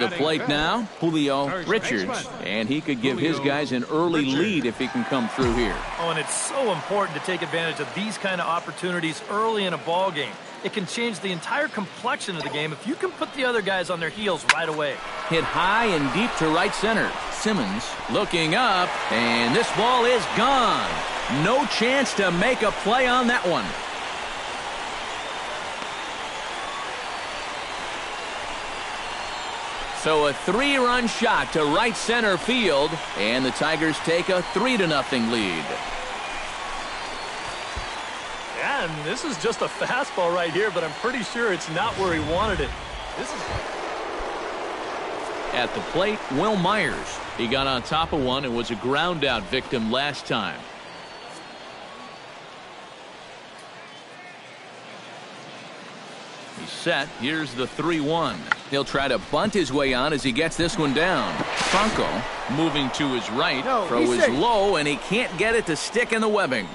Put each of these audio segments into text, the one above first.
The plate now, Julio Richards, and he could give his guys an early lead if he can come through here. Oh, and it's so important to take advantage of these kind of opportunities early in a ball game. It can change the entire complexion of the game if you can put the other guys on their heels right away. Hit high and deep to right center. Simmons looking up, and this ball is gone. No chance to make a play on that one. So a 3-run shot to right center field, and the Tigers take a 3-0 lead. Yeah, and this is just a fastball right here, but I'm pretty sure it's not where he wanted it. At the plate, Will Myers. He got on top of one and was a ground out victim last time. He's set. Here's the 3-1. He'll try to bunt his way on as he gets this one down. Franco moving to his right. Throw is low, and he can't get it to stick in the webbing.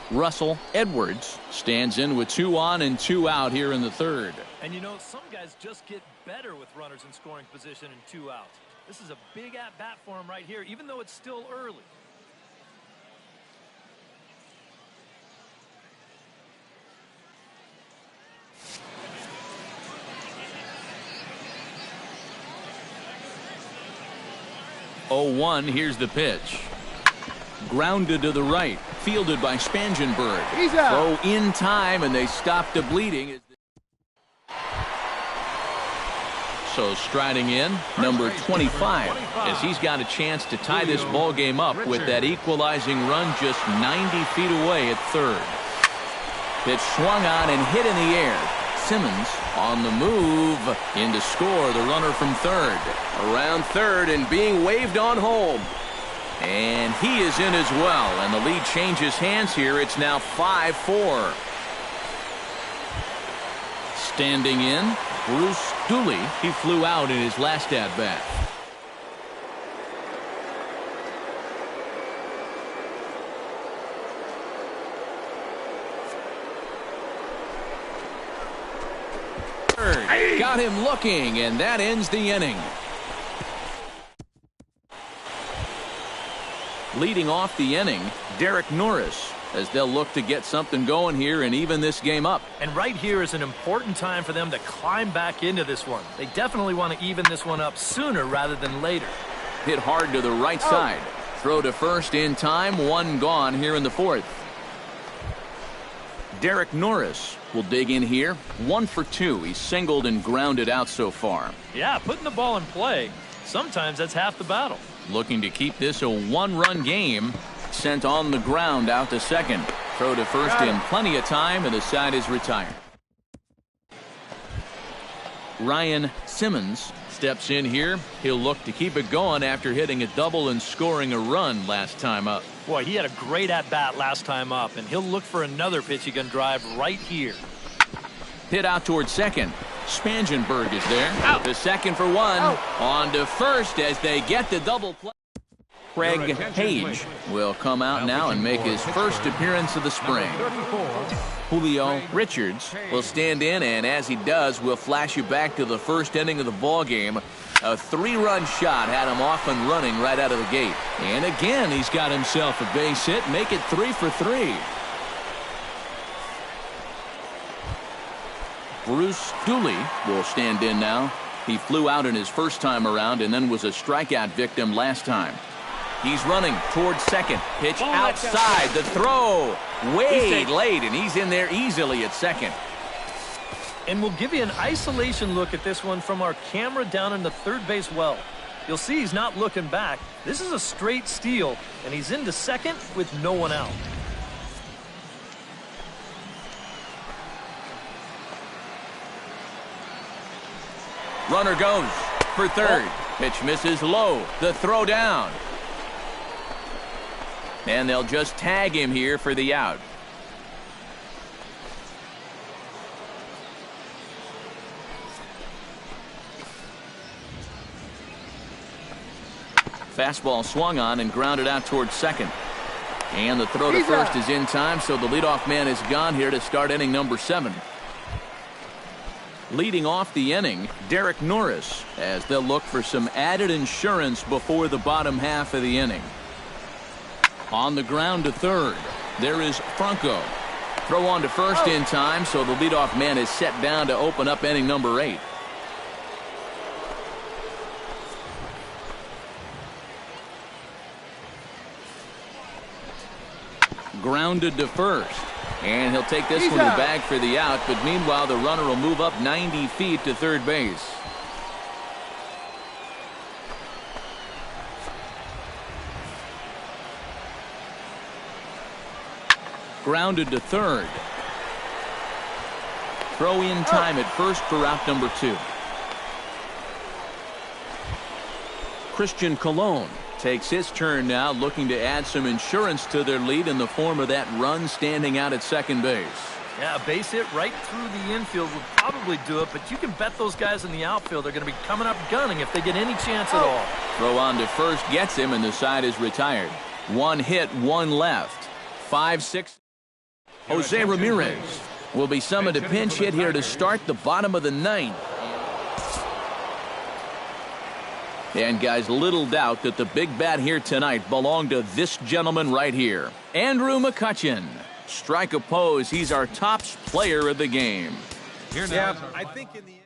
Russell Edwards stands in with 2 on and 2 out here in the third. And you know, some guys just get better with runners in scoring position and 2 outs. This is a big at-bat for him right here, even though it's still early. Oh-1, here's the pitch. Grounded to the right, fielded by Spangenberg. Throw in time, and they stop the bleeding. So striding in, number 25, as he's got a chance to tie this ball game up with that equalizing run just 90 feet away at third. Pitch swung on and hit in the air. Simmons on the move in to score the runner from third. Around third and being waved on home. And he is in as well, and the lead changes hands here. It's now 5-4. Standing in, Bruce Dooley. He flew out in his last at-bat. Got him looking, and that ends the inning. Leading off the inning, Derek Norris, as they'll look to get something going here and even this game up. And right here is an important time for them to climb back into this one. They definitely want to even this one up sooner rather than later. Hit hard to the right side. Throw to first in time, 1 gone here in the fourth. Derek Norris will dig in here. 1 for 2. He's singled and grounded out so far. Yeah, putting the ball in play, sometimes that's half the battle. Looking to keep this a 1-run game. Sent on the ground out to second. Throw to first in plenty of time, and the side is retired. Ryan Simmons steps in here. He'll look to keep it going after hitting a double and scoring a run last time up. Boy, he had a great at-bat last time up, and he'll look for another pitch he can drive right here. Hit out towards second. Spangenberg is there. Out. The second for 1. On to first as they get the double play. Craig Page will come out now and make his first appearance of the spring. Julio Richards will stand in, and as he does, we'll flash you back to the first inning of the ball game. A 3-run shot had him off and running right out of the gate. And again, he's got himself a base hit. Make it 3 for 3. Bruce Dooley will stand in now. He flew out in his first time around and then was a strikeout victim last time. He's running towards second. Pitch outside. The throw way late, and he's in there easily at second. And we'll give you an isolation look at this one from our camera down in the third base well. You'll see he's not looking back. This is a straight steal, and he's into second with no one out. Runner goes for third. Pitch misses low. The throw down. And they'll just tag him here for the out. Fastball swung on and grounded out towards second. And the throw to first is in time, so the leadoff man is gone here to start inning number 7. Leading off the inning, Derek Norris, as they'll look for some added insurance before the bottom half of the inning. On the ground to third, there is Franco. Throw on to first in time, so the leadoff man is set down to open up inning number 8. Grounded to first. And he'll take this one to the bag for the out, but meanwhile the runner will move up 90 feet to third base. Grounded to third. Throw in time at first for out number 2. Christian Colon takes his turn now, looking to add some insurance to their lead in the form of that run standing out at second base. Yeah, a base hit right through the infield would probably do it, but you can bet those guys in the outfield are going to be coming up gunning if they get any chance at all. Throw on to first gets him, and the side is retired. 1 hit, 1 left. 5-6. Jose Ramirez will be summoned to pinch hit here to start the bottom of the 9th. And guys, little doubt that the big bat here tonight belonged to this gentleman right here, Andrew McCutchen. Strike oppose, he's our top player of the game. Yeah, I think in the end.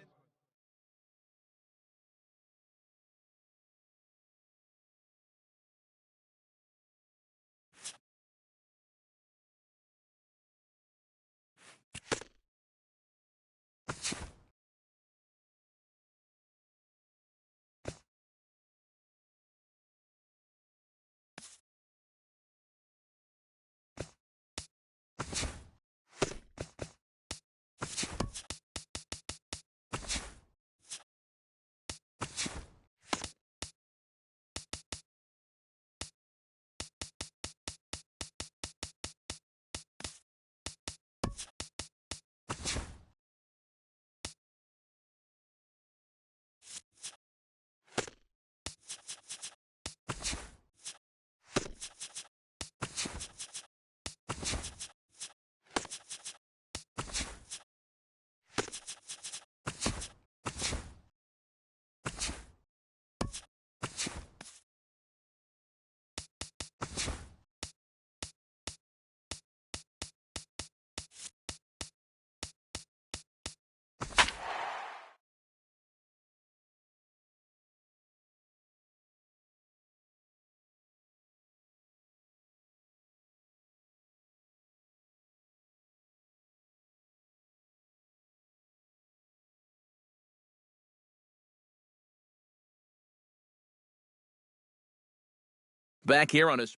Back here on his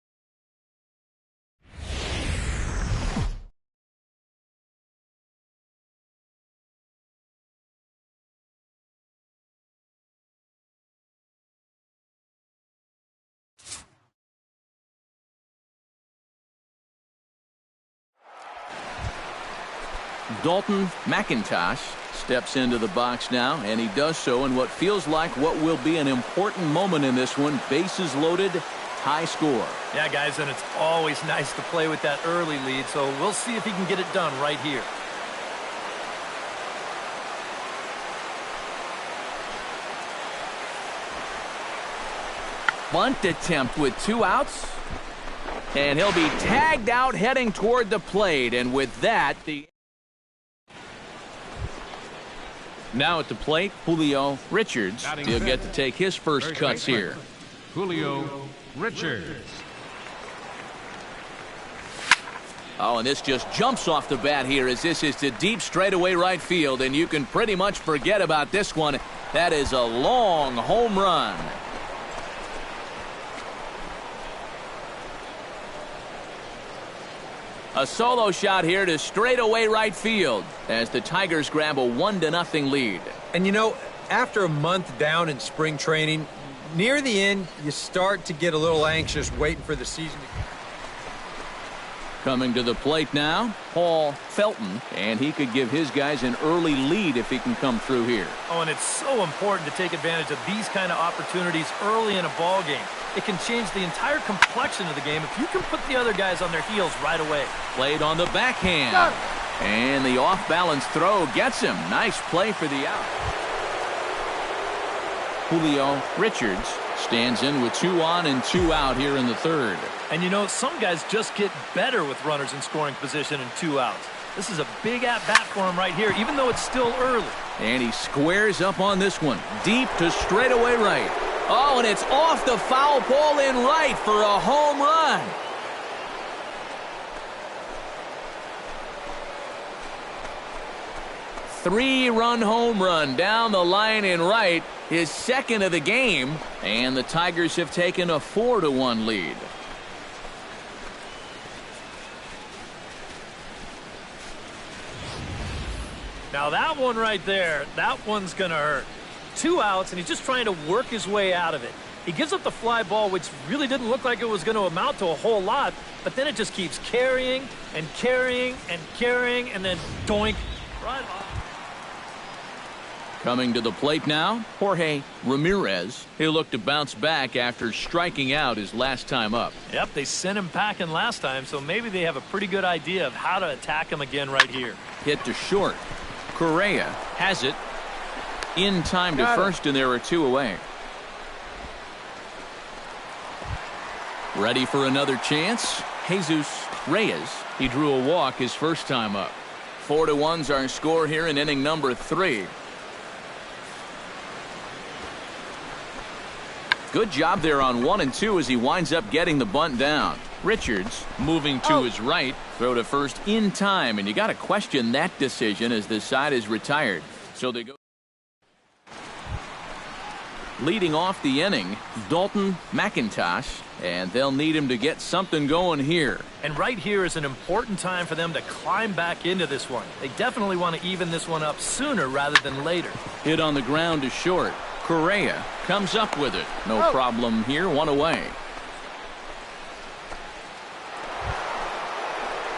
Dalton McIntosh steps into the box now, and he does so in what feels like what will be an important moment in this one. Bases loaded, high score. Yeah, guys, and it's always nice to play with that early lead, so we'll see if he can get it done right here. Bunt attempt with 2 outs. And he'll be tagged out heading toward the plate, and with that, now at the plate, Julio Richards. He'll get to take his first cuts here. Julio Richards. Oh, and this just jumps off the bat here as this is to deep straightaway right field, and you can pretty much forget about this one. That is a long home run. A solo shot here to straightaway right field as the Tigers grab a 1-0 lead. And you know, after a month down in spring training, near the end, you start to get a little anxious waiting for the season to come. Coming to the plate now, Paul Felton, and he could give his guys an early lead if he can come through here. Oh, and it's so important to take advantage of these kind of opportunities early in a ball game. It can change the entire complexion of the game if you can put the other guys on their heels right away. Played on the backhand. And the off-balance throw gets him. Nice play for the out. Julio Richards stands in with 2 on and 2 out here in the third. And you know, some guys just get better with runners in scoring position and 2 outs. This is a big at-bat for him right here, even though it's still early. And he squares up on this one. Deep to straightaway right. Oh, and it's off the foul pole in right for a home run. Three-run home run down the line in right. His second of the game. And the Tigers have taken a 4-1 lead. Now that one right there, that one's going to hurt. 2 outs, and he's just trying to work his way out of it. He gives up the fly ball, which really didn't look like it was going to amount to a whole lot, but then it just keeps carrying and carrying and carrying, and then doink, right off. Coming to the plate now, Jorge Ramirez. He'll look to bounce back after striking out his last time up. Yep, they sent him packing last time, so maybe they have a pretty good idea of how to attack him again right here. Hit to short. Correa has it in time to first, and there are 2 away. Ready for another chance. Jesus Reyes. He drew a walk his first time up. 4-1's our score here in inning number 3. Good job there on 1 and 2 as he winds up getting the bunt down. Richards moving to his right. Throw to first in time, and you got to question that decision as this side is retired. So they go. Leading off the inning, Dalton McIntosh, and they'll need him to get something going here. And right here is an important time for them to climb back into this one. They definitely want to even this one up sooner rather than later. Hit on the ground to short. Correa comes up with it. No problem here, 1 away.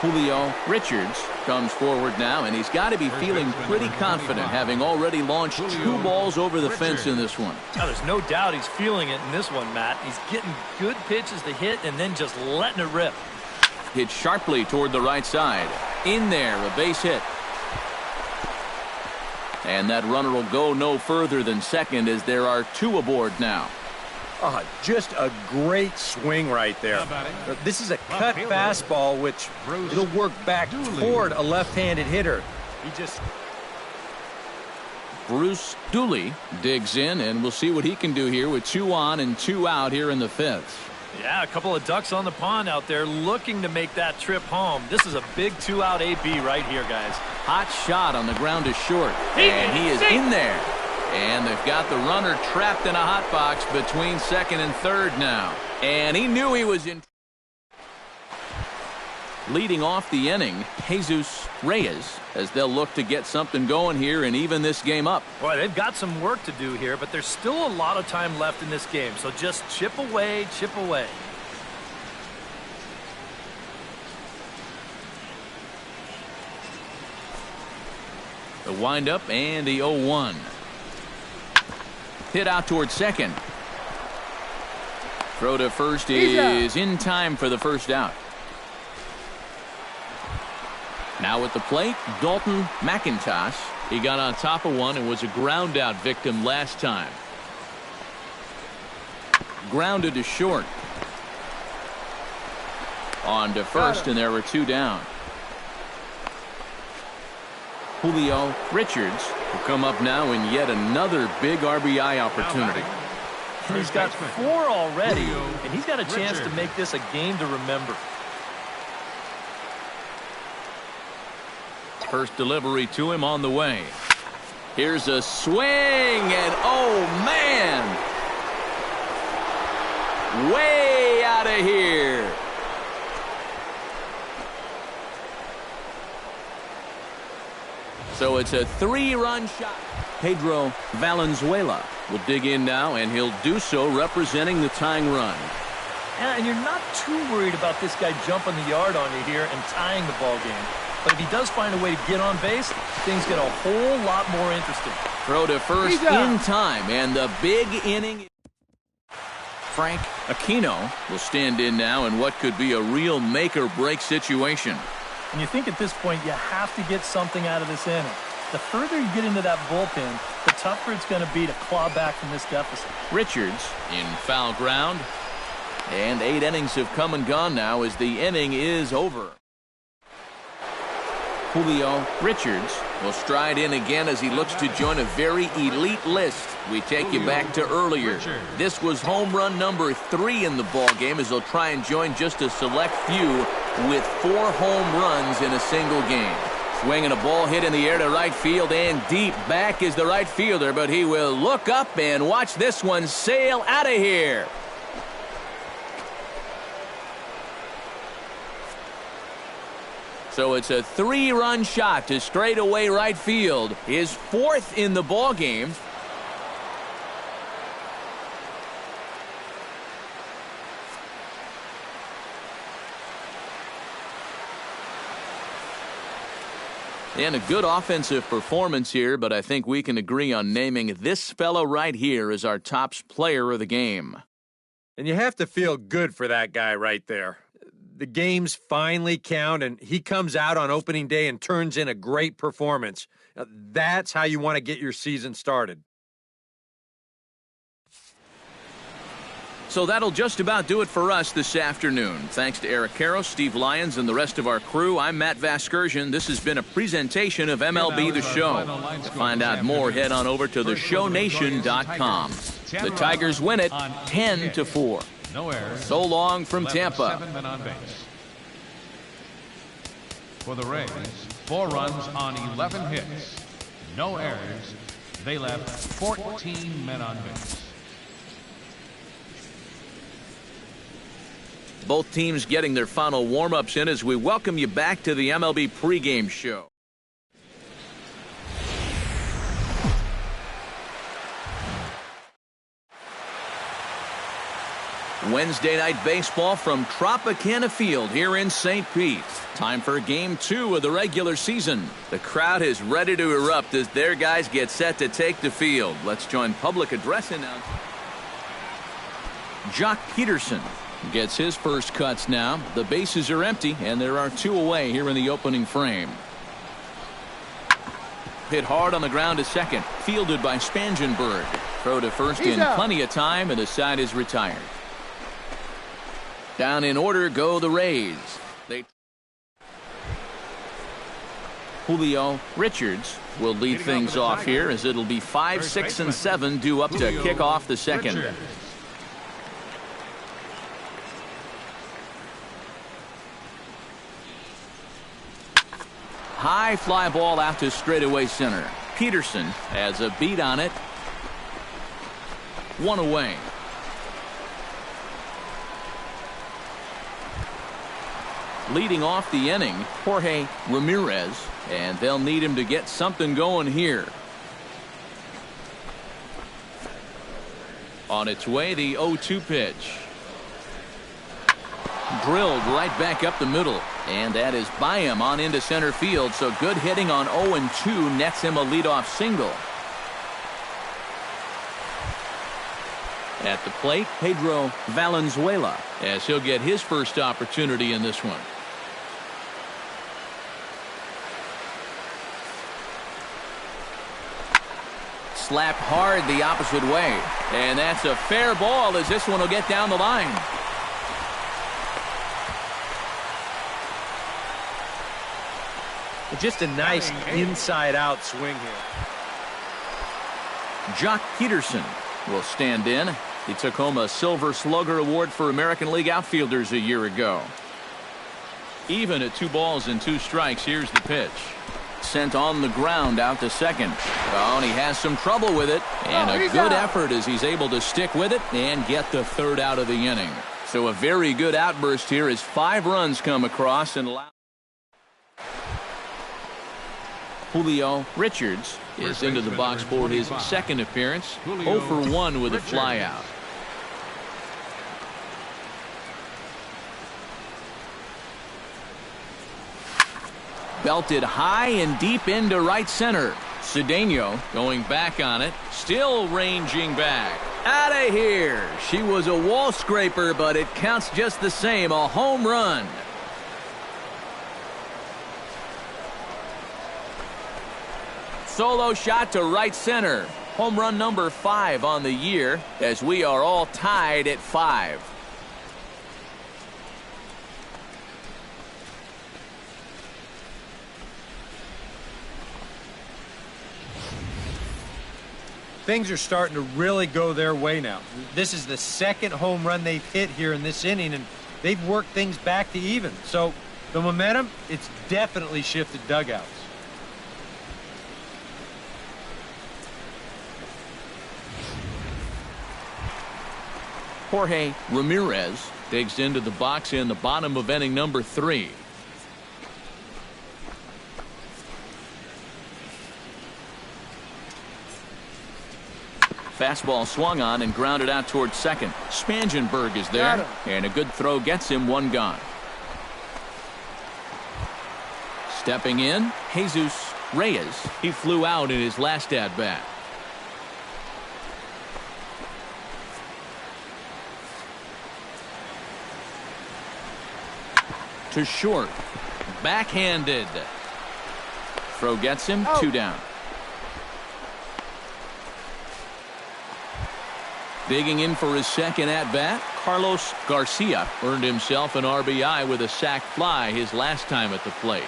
Julio Richards comes forward now, and he's got to be feeling pretty confident, having already launched 2 balls over the fence in this one. Now, there's no doubt he's feeling it in this one, Matt. He's getting good pitches to hit and then just letting it rip. Hit sharply toward the right side. In there, a base hit. And that runner will go no further than second as there are 2 aboard now. Just a great swing right there. This is a cut fastball, which it'll work back toward a left-handed hitter. Bruce Dooley digs in, and we'll see what he can do here with 2 on and 2 out here in the 5th. Yeah, a couple of ducks on the pond out there looking to make that trip home. This is a big 2-out AB right here, guys. Hot shot on the ground to short, and he is in there. And they've got the runner trapped in a hot box between second and third now. And he knew he was in. Leading off the inning, Jesus Reyes, as they'll look to get something going here and even this game up. Boy, they've got some work to do here, but there's still a lot of time left in this game. So just chip away, chip away. The windup and the 0-1. Hit out towards second. Throw to first is in time for the first out. Now at the plate, Dalton McIntosh. He got on top of one and was a ground out victim last time. Grounded to short. On to first, and there were 2 down. Julio Richards will come up now in yet another big RBI opportunity. And he's got 4 already, and he's got a chance to make this a game to remember. First delivery to him on the way. Here's a swing, and oh man! Way out of here. So it's a 3-run shot. Pedro Valenzuela will dig in now, and he'll do so representing the tying run. Yeah, and you're not too worried about this guy jumping the yard on you here and tying the ball game. But if he does find a way to get on base, things get a whole lot more interesting. Throw to first in time, and the big inning. Frank Aquino will stand in now in what could be a real make-or-break situation. And you think at this point you have to get something out of this inning. The further you get into that bullpen, the tougher it's going to be to claw back from this deficit. Richards in foul ground. And 8 innings have come and gone now as the inning is over. Julio Richards will stride in again as he looks to join a very elite list. We take you back to earlier. This was home run number 3 in the ball game as he'll try and join just a select few with 4 home runs in a single game. Swinging a ball hit in the air to right field, and deep back is the right fielder, but he will look up and watch this one sail out of here. So it's a 3-run shot to straightaway right field, his 4th in the ball game. And a good offensive performance here, but I think we can agree on naming this fellow right here as our top player of the game. And you have to feel good for that guy right there. The games finally count, and he comes out on opening day and turns in a great performance. Now, that's how you want to get your season started. So that'll just about do it for us this afternoon. Thanks to Eric Karros, Steve Lyons, and the rest of our crew. I'm Matt Vasgersian. This has been a presentation of MLB The Show. To find out more, head on over to theshownation.com. The Tigers win it 10-4. No errors. So long from Tampa. 7 men on base. For the Rays, 4 runs on 11 hits. No errors. They left 14 men on base. Both teams getting their final warm-ups in as we welcome you back to the MLB pregame show. Wednesday night baseball from Tropicana Field here in St. Pete. Time for Game 2 of the regular season. The crowd is ready to erupt as their guys get set to take the field. Let's join public address announcer Jock Peterson gets his first cuts now. The bases are empty, and there are 2 away here in the opening frame. Hit hard on the ground to second. Fielded by Spangenberg. Throw to first in plenty of time, and the side is retired. Down in order go the Rays. Julio Richards will lead things off here as it'll be 5, 6, and 7 due up to kick off the second. High fly ball out to straightaway center. Peterson has a beat on it. 1 away. Leading off the inning, Jorge Ramirez, and they'll need him to get something going here. On its way, the 0-2 pitch. Drilled right back up the middle, and that is by him on into center field, so good hitting on 0-2 nets him a leadoff single. At the plate, Pedro Valenzuela, as he'll get his first opportunity in this one. Slapped hard the opposite way, and that's a fair ball as this one will get down the line. Just a nice inside-out swing here. Jock Peterson will stand in. He took home a Silver Slugger Award for American League outfielders a year ago. Even at 2 balls and 2 strikes, here's the pitch. Sent on the ground out to second. Oh, and he has some trouble with it. And a good effort as he's able to stick with it and get the 3rd out of the inning. So a very good outburst here as 5 runs come across and allow. Julio Richards is into the box for his second appearance. 0 for 1 with a flyout. Belted high and deep into right center. Cedeno going back on it. Still ranging back. Out of here. She was a wall scraper, but it counts just the same. A home run. solo shot to right center. Home run number 5 on the year, as we are all tied at 5. Things are starting to really go their way now. This is the second home run they've hit here in this inning, and they've worked things back to even. So the momentum, it's definitely shifted dugouts. Jorge Ramirez digs into the box in the bottom of inning number 3. Fastball swung on and grounded out towards second. Spangenberg is there, and a good throw gets him 1 gone. Stepping in, Jesus Reyes. He flew out in his last at-bat. To short. Backhanded. Throw gets him 2 down. Digging in for his second at-bat, Carlos Garcia earned himself an RBI with a sac fly his last time at the plate.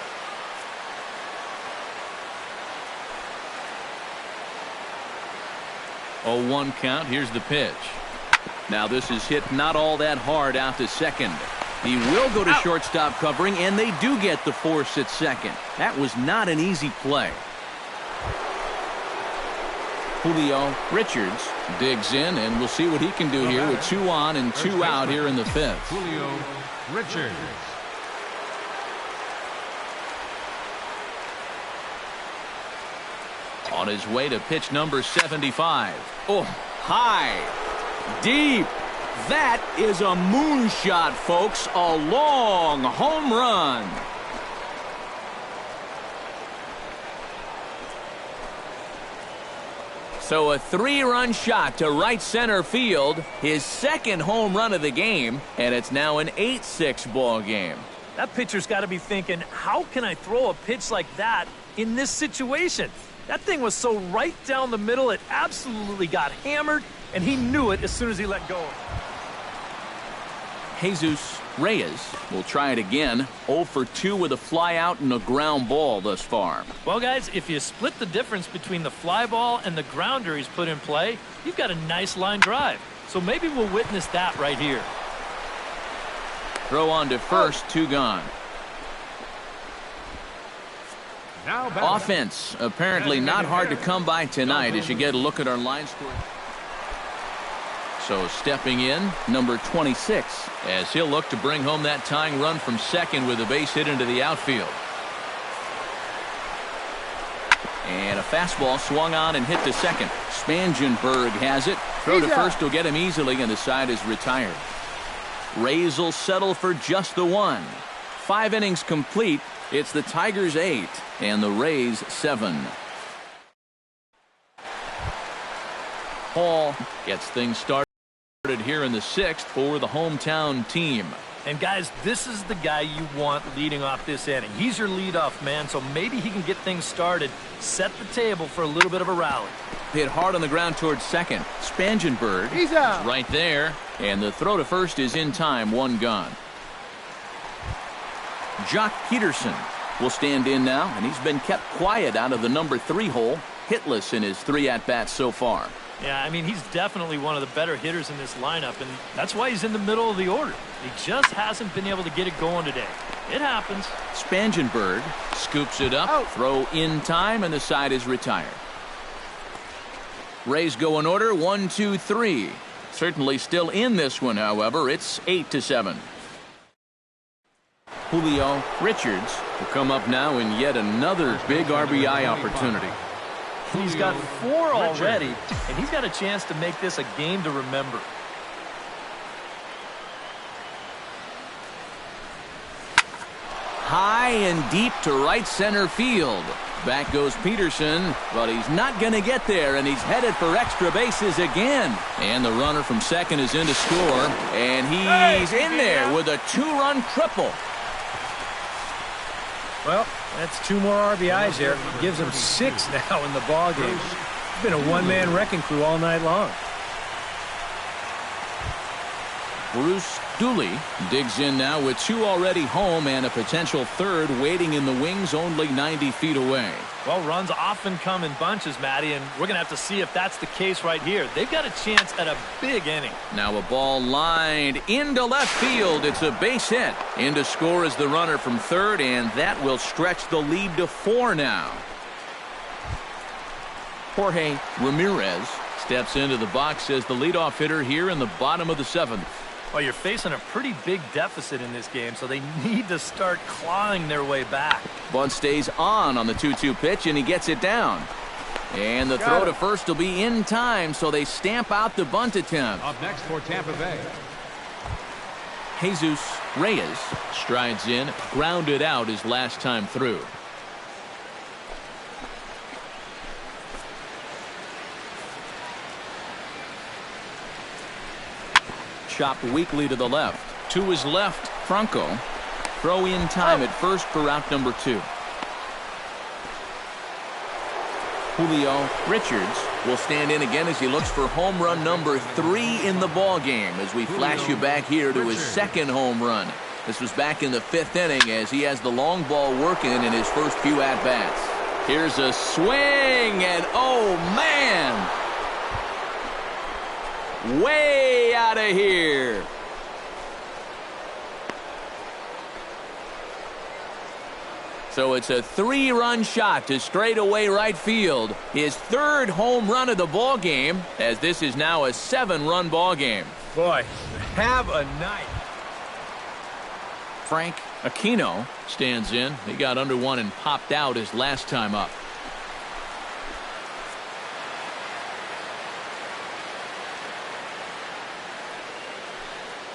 Oh, 1 count. Here's the pitch. Now this is hit not all that hard out to second. He will go to shortstop covering, and they do get the force at second. That was not an easy play. Julio Richards digs in, and we'll see what he can do here with 2 on and 2 out here in the 5th. Julio Richards. On his way to pitch number 75. Oh, high, deep. That is a moonshot, folks. A long home run. So a 3-run shot to right center field, his second home run of the game, and it's now an 8-6 ball game. That pitcher's got to be thinking, how can I throw a pitch like that in this situation? That thing was so right down the middle, it absolutely got hammered, and he knew it as soon as he let go. Jesus Reyes will try it again. 0 for 2 with a fly out and a ground ball thus far. Well, guys, if you split the difference between the fly ball and the grounder he's put in play, you've got a nice line drive. So maybe we'll witness that right here. Throw on to first, 2 gone. Now Offense apparently not hard to come by tonight as you get a look at our line score. So stepping in, number 26, as he'll look to bring home that tying run from second with a base hit into the outfield. And a fastball swung on and hit to second. Spangenberg has it. Throw to first will get him easily, and the side is retired. Rays will settle for just the 1. 5 innings complete. It's the Tigers 8 and the Rays 7. Hall gets things started here in the 6th for the hometown team. And guys, this is the guy you want leading off this inning. He's your leadoff man, so maybe he can get things started, set the table for a little bit of a rally. Hit hard on the ground towards second. Spangenberg is right there, and the throw to first is in time, 1 gone. Jock Peterson will stand in now, and he's been kept quiet out of the number 3 hole, hitless in his 3 at-bats so far. Yeah, I mean, he's definitely one of the better hitters in this lineup, and that's why he's in the middle of the order. He just hasn't been able to get it going today. It happens. Spangenberg scoops it up, throw in time, and the side is retired. Rays go in order, 1, 2, 3. Certainly still in this one, however. It's 8-7. Julio Richards will come up now in yet another big RBI opportunity. He's got 4 already, and he's got a chance to make this a game to remember. High and deep to right center field. Back goes Peterson, but he's not going to get there, and he's headed for extra bases again. And the runner from second is in to score, and he's in there with a 2-run triple. Well, that's 2 more RBIs there. Gives them 6 now in the ball game. It's been a one-man wrecking crew all night long. Bruce Dooley digs in now with 2 already home and a potential 3rd waiting in the wings only 90 feet away. Well, runs often come in bunches, Matty, and we're going to have to see if that's the case right here. They've got a chance at a big inning. Now a ball lined into left field. It's a base hit. In to score is the runner from 3rd, and that will stretch the lead to 4 now. Jorge Ramirez steps into the box as the leadoff hitter here in the bottom of the 7th. Well, you're facing a pretty big deficit in this game, so they need to start clawing their way back. Bunt stays on the 2-2 pitch, and he gets it down. And the throw to first will be in time, so they stamp out the bunt attempt. Up next for Tampa Bay, Jesus Reyes strides in, grounded out his last time through. Chopped weakly to the left. To his left, Franco. Throw in time at first for out number 2. Julio Richards will stand in again as he looks for home run number 3 in the ball game as we flash you back here to his 2nd home run. This was back in the 5th inning as he has the long ball working in his first few at-bats. Here's a swing, and oh man! Way out of here. So it's a 3-run shot to straightaway right field. His 3rd home run of the ball game, as this is now a 7-run ball game. Boy, have a night. Frank Aquino stands in. He got under one and popped out his last time up.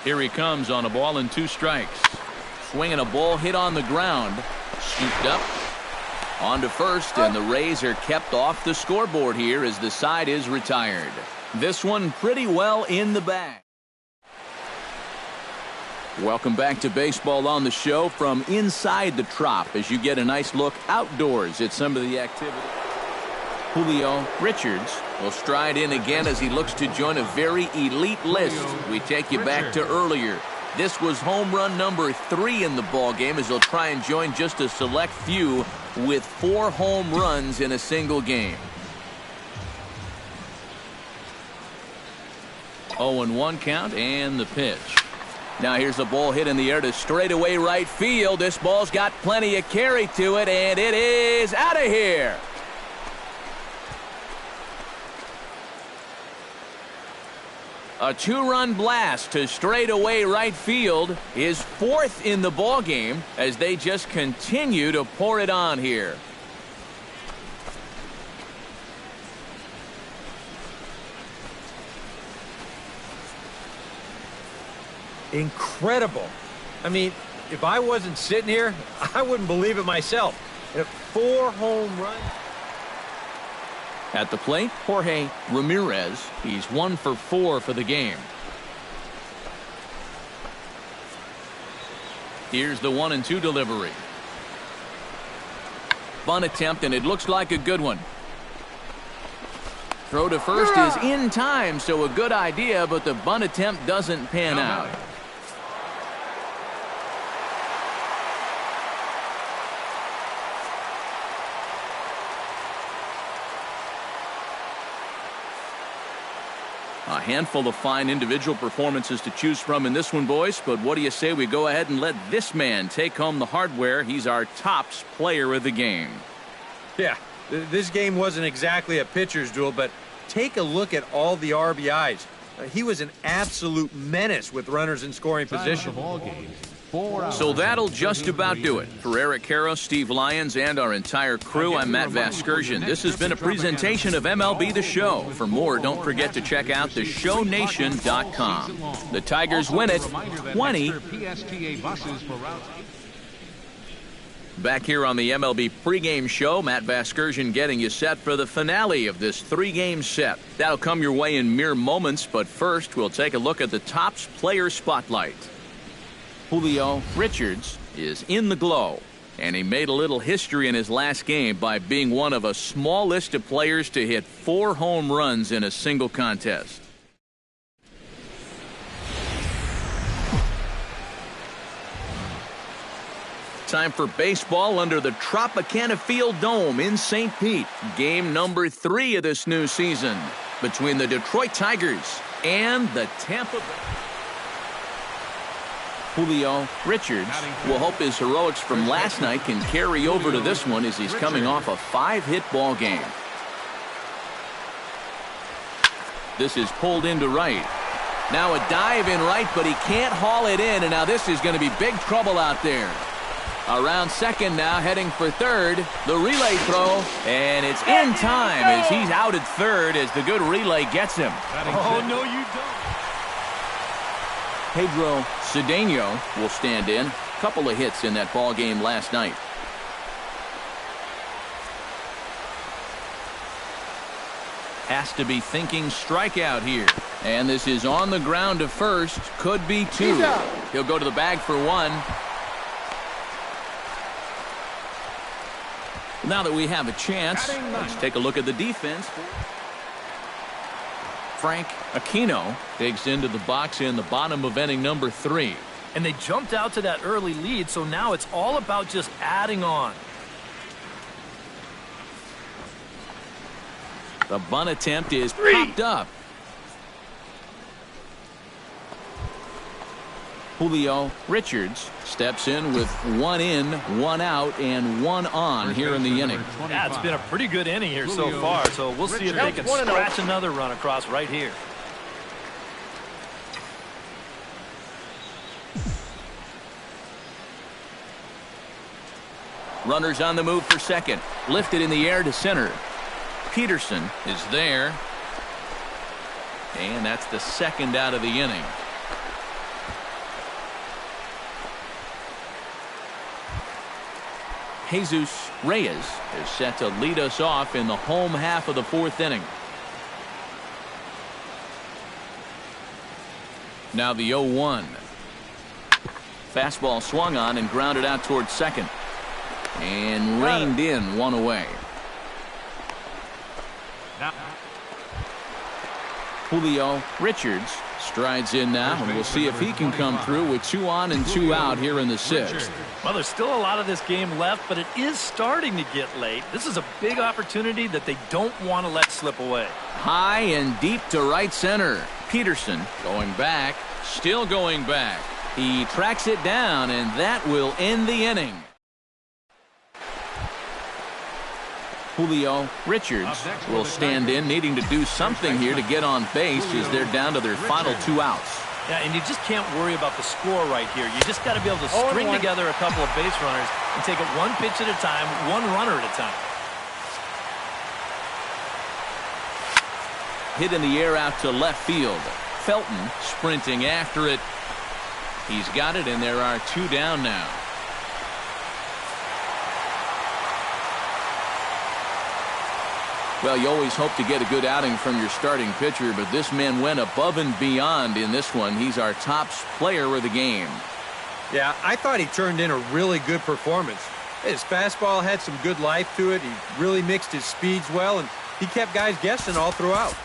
Here he comes on a ball and 2 strikes. Swinging a ball hit on the ground. Scooped up. On to first, and the Rays are kept off the scoreboard here as the side is retired. This one pretty well in the bag. Welcome back to Baseball on the Show from inside the Trop as you get a nice look outdoors at some of the activity. Julio Richards will stride in again as he looks to join a very elite list. We take you back to earlier. This was home run number 3 in the ball game as he'll try and join just a select few with 4 home runs in a single game. 0-1 count and the pitch. Now here's a ball hit in the air to straightaway right field. This ball's got plenty of carry to it, and it is out of here. A 2-run blast to straightaway right field, his 4th in the ball game as they just continue to pour it on here. Incredible. I mean, if I wasn't sitting here, I wouldn't believe it myself. 4 home runs. At the plate, Jorge Ramirez. He's 1 for 4 for the game. Here's the 1-2 delivery. Bunt attempt, and it looks like a good one. Throw to first is in time, so a good idea, but the bunt attempt doesn't pan out. A handful of fine individual performances to choose from in this one, boys. But what do you say we go ahead and let this man take home the hardware? He's our tops player of the game. Yeah, this game wasn't exactly a pitcher's duel, but take a look at all the RBIs. He was an absolute menace with runners in scoring position. So that'll just about do it. For Eric Karros, Steve Lyons, and our entire crew, I'm Matt Vasgersian. This has been a presentation of MLB The Show. For more, don't forget to check out theshownation.com. The Tigers win it 20. Back here on the MLB pregame show, Matt Vasgersian getting you set for the finale of this 3-game set. That'll come your way in mere moments, but first we'll take a look at the Topps Player Spotlight. Julio Richards is in the glow. And he made a little history in his last game by being one of a small list of players to hit 4 home runs in a single contest. Time for baseball under the Tropicana Field Dome in St. Pete. Game number 3 of this new season between the Detroit Tigers and the Tampa Bay. Julio Richards will hope his heroics from last night can carry over to this one as he's coming off a 5-hit ball game. This is pulled into right. Now a dive in right, but he can't haul it in, and now this is going to be big trouble out there. Around second now, heading for third. The relay throw, and it's in time as he's out at third as the good relay gets him. Oh, no, you don't. Pedro Cedeno will stand in. Couple of hits in that ball game last night. Has to be thinking strikeout here. And this is on the ground to first. Could be 2. He'll go to the bag for 1. Now that we have a chance, let's take a look at the defense. Frank Aquino digs into the box in the bottom of inning number 3. And they jumped out to that early lead, so now it's all about just adding on. The bunt attempt is popped up. Julio Richards steps in with 1 in, 1 out, and 1 on here in the inning. Yeah, it's been a pretty good inning here so far, so we'll see if they can scratch another run across right here. Runners on the move for second. Lifted in the air to center. Peterson is there. And that's the second out of the inning. Jesus Reyes is set to lead us off in the home half of the 4th inning. Now the 0-1. Fastball swung on and grounded out towards second. And reined in 1 away. Julio Richards strides in now, and we'll see if he can come through with 2 on and 2 out here in the 6th. Well, there's still a lot of this game left, but it is starting to get late. This is a big opportunity that they don't want to let slip away. High and deep to right center. Peterson going back, still going back. He tracks it down, and that will end the inning. Julio Richards will stand in, needing to do something here to get on base as they're down to their final 2 outs. Yeah, and you just can't worry about the score right here. You just got to be able to string together a couple of base runners and take it 1 pitch at a time, 1 runner at a time. Hit in the air out to left field. Felton sprinting after it. He's got it, and there are 2 down now. Well, you always hope to get a good outing from your starting pitcher, but this man went above and beyond in this one. He's our top player of the game. Yeah, I thought he turned in a really good performance. His fastball had some good life to it. He really mixed his speeds well, and he kept guys guessing all throughout.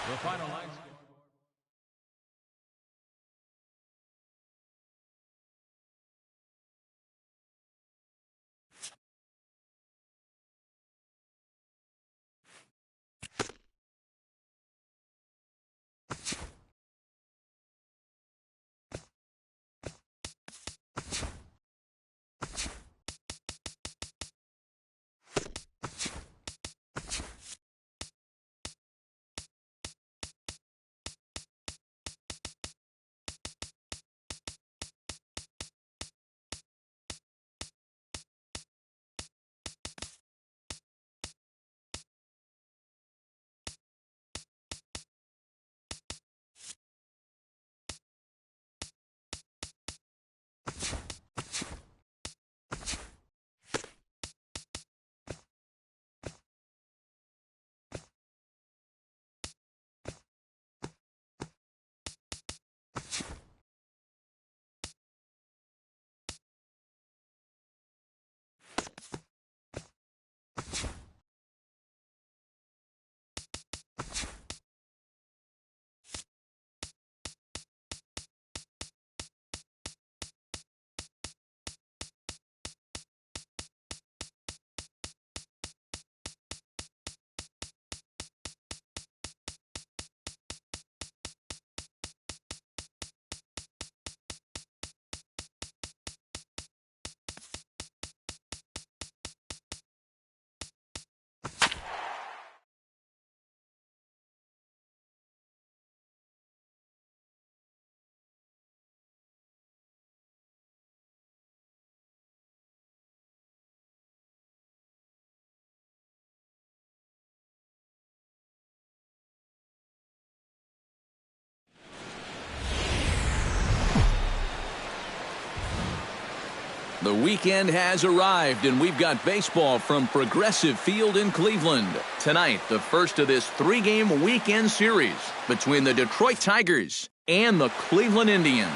The weekend has arrived, and we've got baseball from Progressive Field in Cleveland. Tonight, the first of this 3-game weekend series between the Detroit Tigers and the Cleveland Indians.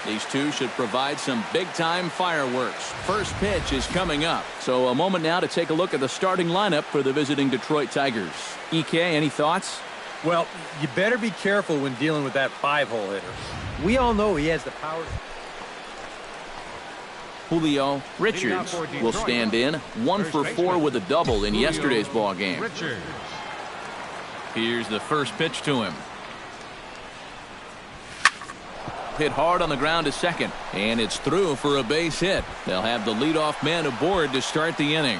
These two should provide some big-time fireworks. First pitch is coming up. So a moment now to take a look at the starting lineup for the visiting Detroit Tigers. EK, any thoughts? Well, you better be careful when dealing with that 5-hole hitter. We all know he has the power. Julio Richards will stand in, 1 for 4 with a double in yesterday's ball game. Here's the first pitch to him. Hit hard on the ground to second, and it's through for a base hit. They'll have the leadoff man aboard to start the inning.